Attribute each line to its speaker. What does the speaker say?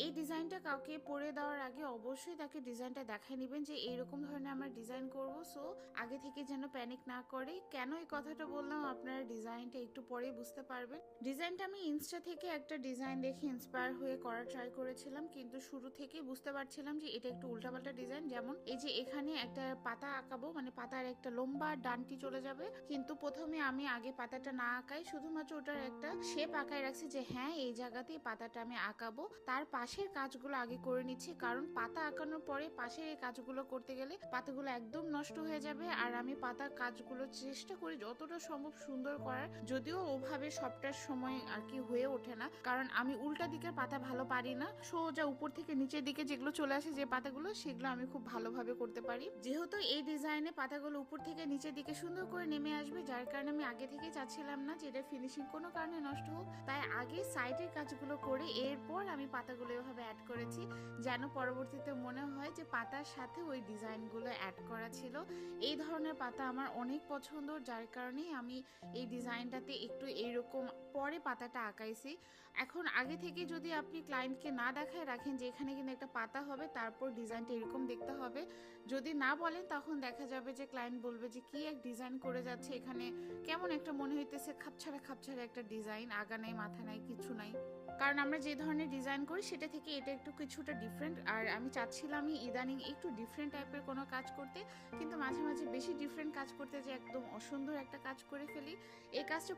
Speaker 1: এই ডিজাইনটা কাউকে পরে দেওয়ার আগে অবশ্যই তাকে ডিজাইনটা দেখাই নেবেন যে এইরকম ধরনের আমরা ডিজাইন করব। সো আগে থেকে যেন প্যানিক না করে। কেন এই কথাটা বললাম আপনারা ডিজাইনটা একটু পরে বুঝতে পারবেন। ডিজাইনটা আমি ইনস্টা থেকে একটা ডিজাইন দেখে ইন্সপায়ার হয়ে করার ট্রাই করেছিলাম, কিন্তু শুরু থেকে বুঝতে পারছিলাম যে এটা একটু উল্টাপাল্টা ডিজাইন। যেমন এই যে এখানে একটা পাতা আঁকাবো, মানে পাতার একটা লম্বা ডানটি চলে যাবে, কিন্তু প্রথমে আমি আগে পাতাটা না আঁকাই শুধুমাত্র ওটার একটা শেপ আঁকায় রাখছি যে হ্যাঁ এই জায়গাতেই পাতাটা আমি আঁকাবো। তার পাশের কাজগুলো আগে করে নিচ্ছি, কারণ পাতা আঁকানোর পরে পাশের এই কাজগুলো করতে গেলে পাতাগুলো একদম নষ্ট হয়ে যাবে। আর আমি পাতার কাজগুলো চেষ্টা করি যতটা সম্ভব সুন্দর করার, যদিও ওভাবে সবটার সময় আর কি হয়ে ওঠে না, কারণ আমি উল্টা দিকের পাতা ভালো পারি না। সোজা উপর থেকে নিচের দিকে যেগুলো চলে আসে যে পাতাগুলো, সেগুলো আমি খুব ভালোভাবে করতে পারি। যেহেতু এই ডিজাইনে পাতাগুলো উপর থেকে নিচের দিকে সুন্দর করে নেমে আসবে, যার কারণে আমি আগে থেকে চাচ্ছিলাম না যে এটা ফিনিশিং কোনো কারণে নষ্ট হোক, তাই আগে সাইডের কাজগুলো করে এরপর আমি পাতাগুলো এভাবে অ্যাড করেছি, যেন পরবর্তীতে মনে হয় যে পাতার সাথে ওই ডিজাইনগুলো অ্যাড করা ছিল। এই ধরনের পাতা আমার অনেক পছন্দ, যার কারণে আমি এই ডিজাইনটাতে একটু এইরকম পরে পাতাটা আঁকাইছি। এখন আগে থেকে যদি আপনি ক্লায়েন্টকে না দেখায় রাখেন যে এখানে কিন্তু একটা পাতা হবে, তারপর ডিজাইনটা এরকম দেখতে হবে, যদি না বলেন তখন দেখা যাবে যে ক্লায়েন্ট বলবে যে কি এক ডিজাইন করে যাচ্ছে, এখানে কেমন একটা মনে হইতেছে খাপছাড়া খাপছাড়া একটা ডিজাইন, আগা নাই মাথা নাই কিছু নাই। কারণ আমরা যে ধরনের ডিজাইন করি সেটা থেকে এটা একটু কিছুটা ডিফারেন্ট, আর আমি চাচ্ছিলাম ইদানিং একটু ডিফারেন্ট টাইপের কোনো কাজ করতে, কিন্তু মাঝে মাঝে বেশি ডিফারেন্ট কাজ করতে যে একদম অসুন্দর একটা কাজ করে ফেলি। এই কাজটা